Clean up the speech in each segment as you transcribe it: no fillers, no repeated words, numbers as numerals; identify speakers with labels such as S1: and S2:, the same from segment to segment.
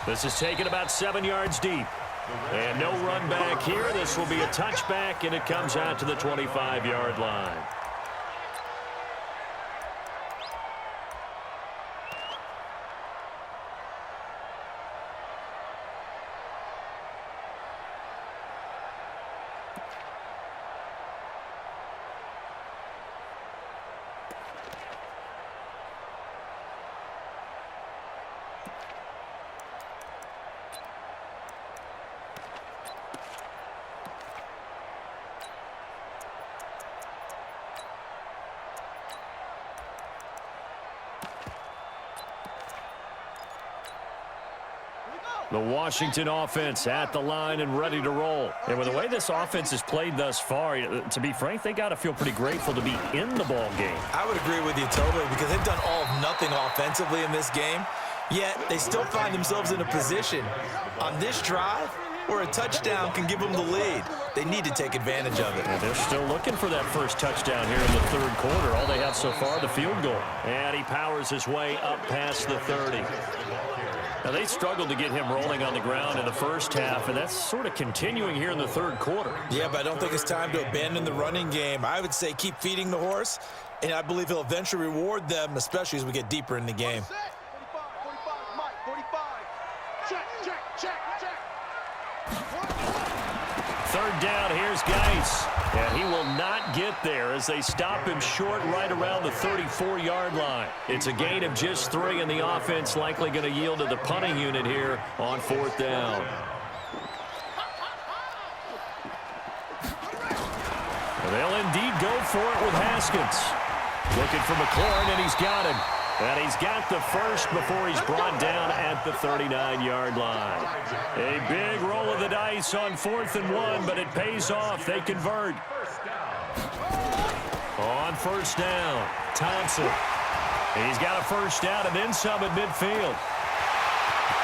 S1: This is taken about 7 yards deep. And no run back here. This will be a touchback, and it comes out to the 25-yard line. The Washington offense at the line and ready to roll. And with the way this offense has played thus far, to be frank, they got to feel pretty grateful to be in the ball game.
S2: I would agree with you totally because they've done all of nothing offensively in this game, yet they still find themselves in a position on this drive where a touchdown can give them the lead. They need to take advantage of it.
S1: And they're still looking for that first touchdown here in the third quarter. All they have so far, the field goal. And he powers his way up past the 30. Now, they struggled to get him rolling on the ground in the first half, and that's sort of continuing here in the third quarter.
S2: Yeah, but I don't think it's time to abandon the running game. I would say keep feeding the horse, and I believe he'll eventually reward them, especially as we get deeper in the game.
S3: 45. Check.
S1: Third down, here's Geis. And he will not get there as they stop him short right around the 34-yard line. It's a gain of just 3, and the offense likely going to yield to the punting unit here on fourth down. And they'll indeed go for it with Haskins. Looking for McLaurin, and he's got him. And he's got the first before he's brought down at the 39-yard line. A big roll of the dice on 4th and 1, but it pays off. They convert. On first down, Thompson. He's got a first down and then some at midfield.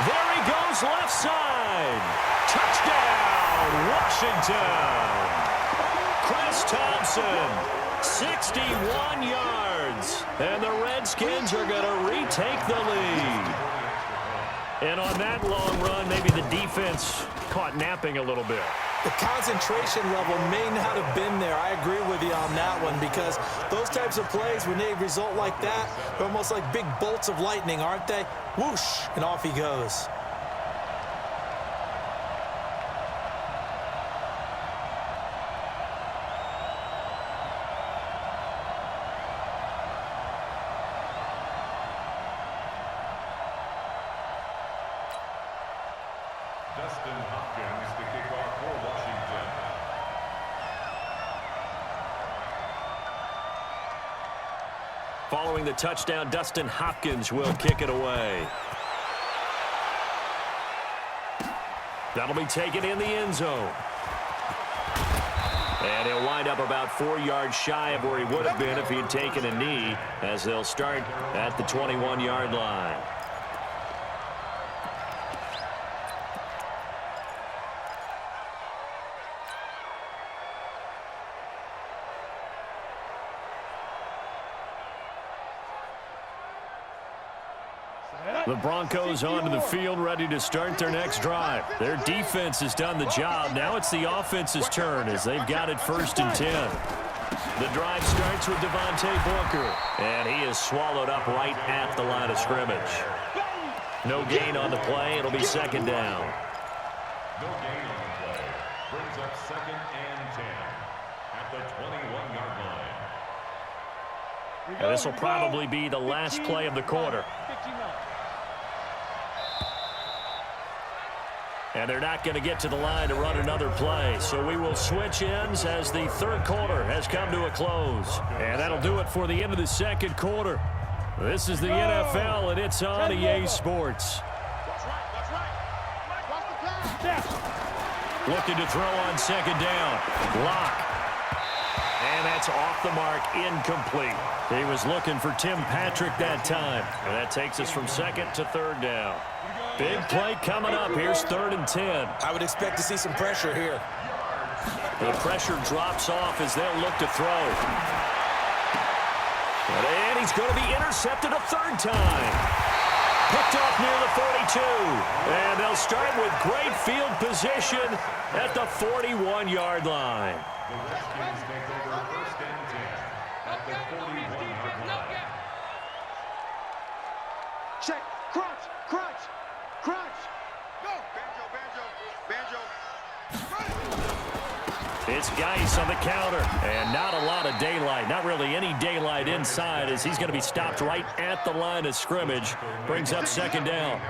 S1: There he goes, left side. Touchdown, Washington. Chris Thompson. 61 yards, and the Redskins are going to retake the lead. And on that long run, maybe the defense caught napping a little bit.
S2: The concentration level may not have been there. I agree with you on that one because those types of plays, when they result like that, they're almost like big bolts of lightning, aren't they? Whoosh, and off he goes.
S1: Following the touchdown, Dustin Hopkins will kick it away. That'll be taken in the end zone. And he'll wind up about 4 yards shy of where he would have been if he had taken a knee, as they'll start at the 21-yard line. The Broncos onto the field, ready to start their next drive. Their defense has done the job. Now it's the offense's turn as they've got it 1st and 10. The drive starts with Devontae Booker, and he is swallowed up right at the line of scrimmage. No gain on the play. It'll be 2nd down.
S4: No gain on the play. Brings up 2nd and 10 at the 21-yard line.
S1: And this will probably be the last play of the quarter. And they're not going to get to the line to run another play. So we will switch ends as the third quarter has come to a close. And that'll do it for the end of the second quarter. This is the NFL, and it's on EA Sports. Looking to throw on 2nd down. Block. And that's off the mark, incomplete. He was looking for Tim Patrick that time. And that takes us from 2nd to 3rd down. Big play coming up. Here's 3rd and 10.
S2: I would expect to see some pressure here.
S1: The pressure drops off as they'll look to throw. And he's going to be intercepted a 3rd time. Picked off near the 42. And they'll start with great field position at the 41-yard line.
S4: The Redskins take over first and 10 at the 41-yard line.
S3: Check. Crunch. Crunch. Crunch. Go. Banjo. Banjo. Banjo.
S1: It's Geis on the counter, and not a lot of daylight. Not really any daylight inside as he's going to be stopped right at the line of scrimmage. Brings up second down.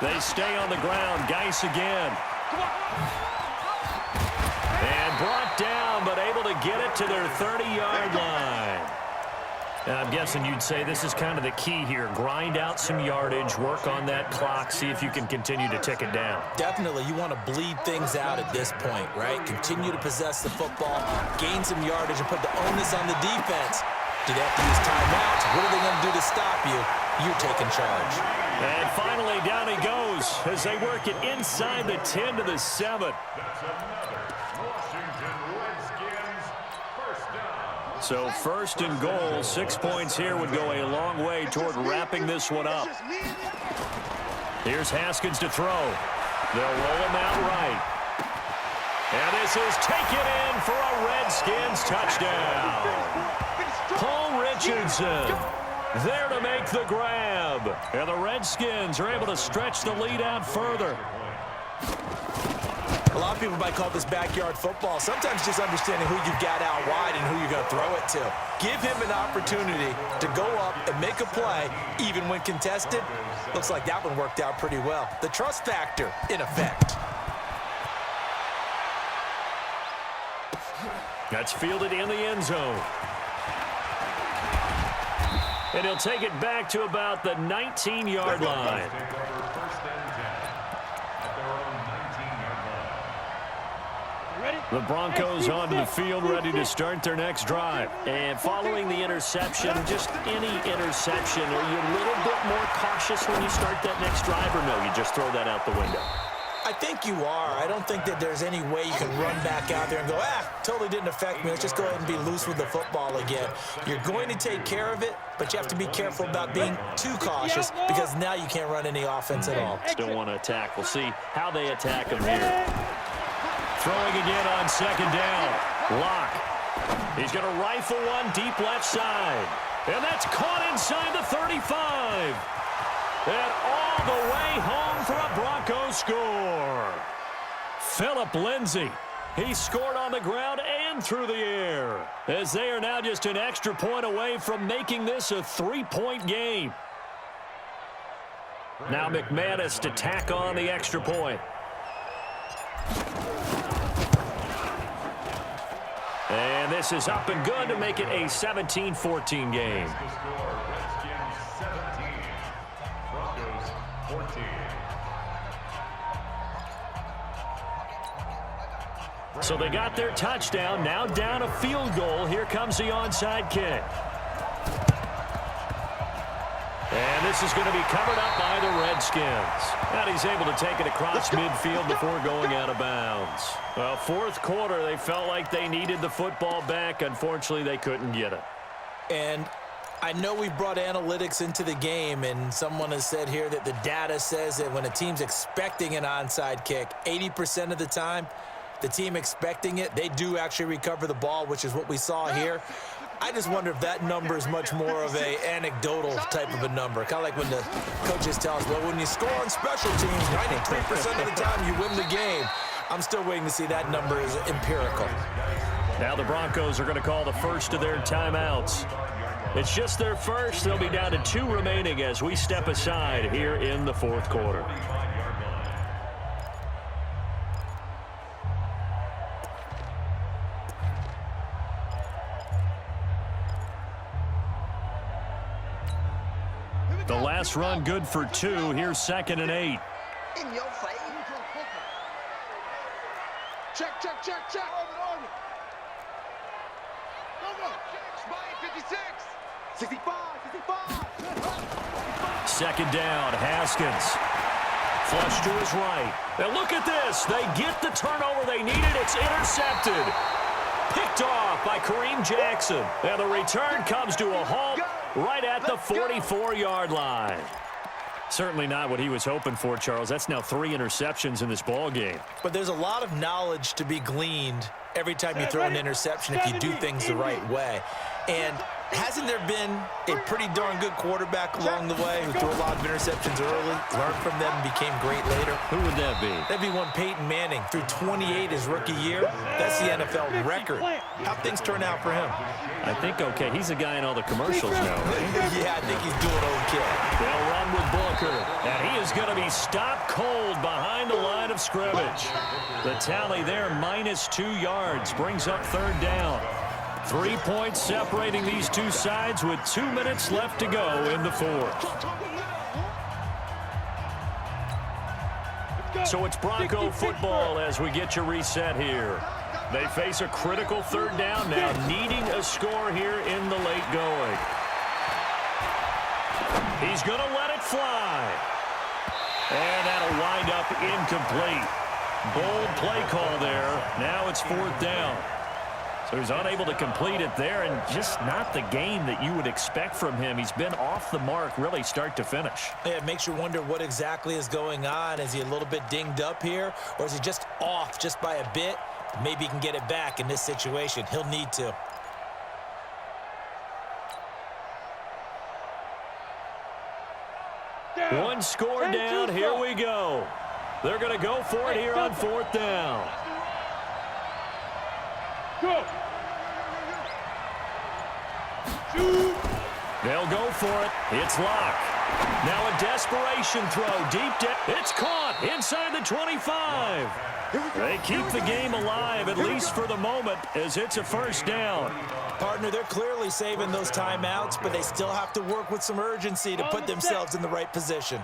S1: They stay on the ground. Geis again. And brought down, but able to get it to their 30-yard line. And I'm guessing you'd say this is kind of the key here. Grind out some yardage, work on that clock, see if you can continue to tick it down.
S2: Definitely, you want to bleed things out at this point, right? Continue to possess the football, gain some yardage, and put the onus on the defense. Do they have to use timeouts? What are they going to do to stop you? You're taking charge.
S1: And finally, down he goes as they work it inside the 10 to the 7.
S4: That's another Washington Redskins first down.
S1: So first and goal, 6 points here would go a long way toward wrapping this one up. Here's Haskins to throw. They'll roll him out right. And this is taken in for a Redskins touchdown. Paul Richardson there to make the grab. And the Redskins are able to stretch the lead out further.
S2: A lot of people might call this backyard football. Sometimes just understanding who you've got out wide and who you're going to throw it to. Give him an opportunity to go up and make a play, even when contested. Looks like that one worked out pretty well. The trust factor in effect.
S1: That's fielded in the end zone. And he'll take it back to about the 19-yard line. The Broncos onto the field, ready to start their next drive. And following the interception, just any interception, are you a little bit more cautious when you start that next drive, or no, you just throw that out the window?
S2: I think you are. I don't think that there's any way you can run back out there and go, totally didn't affect me. Let's just go ahead and be loose with the football again. You're going to take care of it, but you have to be careful about being too cautious because now you can't run any offense at all.
S1: Still want to attack. We'll see how they attack him here. Throwing again on second down. Locke. He's going to rifle one deep left side. And that's caught inside the 35. And all the way home for a Broncos score. Phillip Lindsay. He scored on the ground and through the air. As they are now just an extra point away from making this a 3-point game. Now McManus to tack on the extra point. And this is up and good to make it a 17-14 game. So they got their touchdown, now down a field goal. Here comes the onside kick. And this is going to be covered up by the Redskins. And he's able to take it across midfield before going out of bounds. Well, fourth quarter, they felt like they needed the football back. Unfortunately, they couldn't get it.
S2: And I know we brought analytics into the game, and someone has said here that the data says that when a team's expecting an onside kick, 80% of the time, the team expecting it, they do actually recover the ball, which is what we saw here. I just wonder if that number is much more of a anecdotal type of a number. Kind of like when the coaches tell us, well, when you score on special teams, 93% of the time you win the game. I'm still waiting to see that number is empirical.
S1: Now the Broncos are going to call the first of their timeouts. It's just their first. They'll be down to 2 remaining as we step aside here in the fourth quarter. The last run good for 2. Here's 2nd and 8.
S3: In your face. Check. 56. 65.
S1: Second down, Haskins. Flush to his right. Now look at this. They get the turnover they needed. It's intercepted. Picked off by Kareem Jackson. And the return comes to a halt right at the 44-yard line. Certainly not what he was hoping for, Charles. That's now 3 interceptions in this ball game.
S2: But there's a lot of knowledge to be gleaned every time you throw an interception if you do things the right way. And hasn't there been a pretty darn good quarterback along the way who threw a lot of interceptions early, learned from them, and became great later?
S1: Who would that be?
S2: That'd be one Peyton Manning. Threw 28 his rookie year. That's the NFL record. How'd things turn out for him?
S1: I think okay. He's a guy in all the commercials now, right?
S2: Yeah, I think he's doing okay.
S1: They'll run with Booker, and he is going to be stopped cold behind the line of scrimmage. The tally there, -2 yards, brings up 3rd down. 3 points separating these two sides with 2 minutes left to go in the 4th. So it's Bronco football as we get you reset here. They face a critical 3rd down now, needing a score here in the late going. He's going to let it fly. And that'll wind up incomplete. Bold play call there. Now it's 4th down. So he's unable to complete it there, and just not the game that you would expect from him. He's been off the mark really start to finish.
S2: Yeah, it makes you wonder what exactly is going on. Is he a little bit dinged up here, or is he just off just by a bit? Maybe he can get it back in this situation. He'll need to.
S1: One score down. Here we go. They're going to go for it here on 4th down.
S3: Go.
S1: They'll go for it. It's Locke. Now a desperation throw deep down. It's caught inside the 25. They keep the game alive, at least for the moment, as it's a 1st down.
S2: Partner, they're clearly saving those timeouts, but they still have to work with some urgency to put themselves in the right position.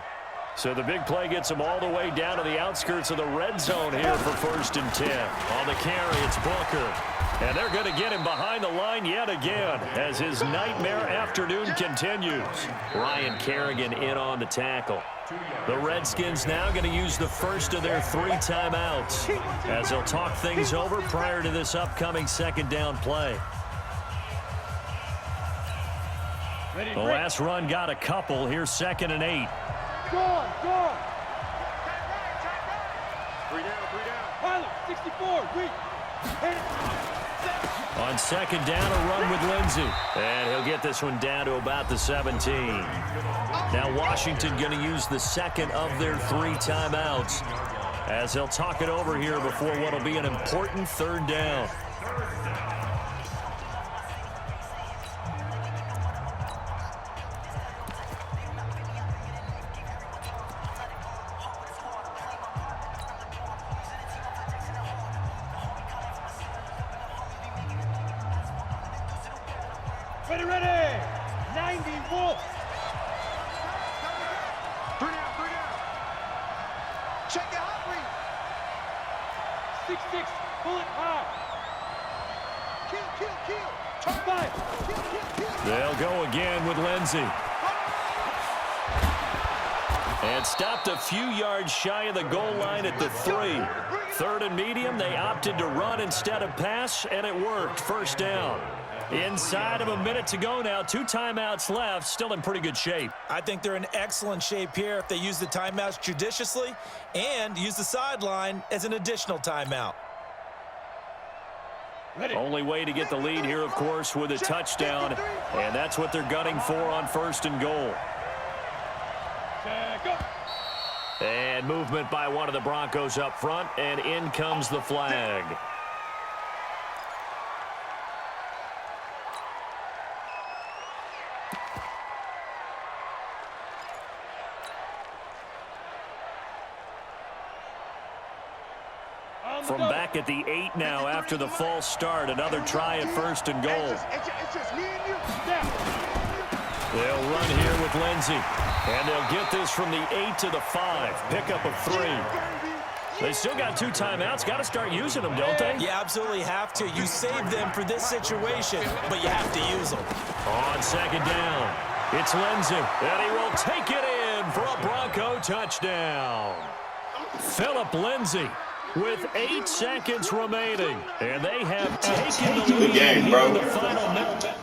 S1: So the big play gets them all the way down to the outskirts of the red zone here for 1st and 10. On the carry, it's Booker. And they're going to get him behind the line yet again as his nightmare afternoon continues. Ryan Kerrigan in on the tackle. The Redskins now going to use the first of their 3 timeouts as they'll talk things over prior to this upcoming 2nd down play. The last run got a couple. Here's 2nd and 8.
S3: Go on. 3 down. Pilot, 64, weak.
S1: On 2nd down, a run with Lindsey. And he'll get this one down to about the 17. Now Washington going to use the 2nd of their 3 timeouts as they'll talk it over here before what will be an important 3rd down.
S3: Ready. 90 Wolf. 3 down. Check it out, please. 6-6, pull it high. Kill. Turn 5. Kill.
S1: They'll go again with Lindsey. And stopped a few yards shy of the goal line at the 3. 3rd and medium, they opted to run instead of pass, and it worked. 1st down. Inside of a minute to go now. 2 timeouts left. Still in pretty good shape.
S2: I think they're in excellent shape here if they use the timeouts judiciously and use the sideline as an additional timeout.
S1: Only way to get the lead here, of course, with a touchdown. And that's what they're gunning for on 1st and goal. And movement by one of the Broncos up front. And in comes the flag. From back at the 8 now after the false start. Another try at 1st and goal.
S3: It's just me and you.
S1: They'll run here with Lindsey. And they'll get this from the 8 to the 5. Pickup of 3. They still got 2 timeouts. Got to start using them, don't they?
S2: You absolutely have to. You save them for this situation, but you have to use them.
S1: On 2nd down, it's Lindsey. And he will take it in for a Bronco touchdown. Philip Lindsey with 8 seconds remaining. And they have taken the lead in the final minute.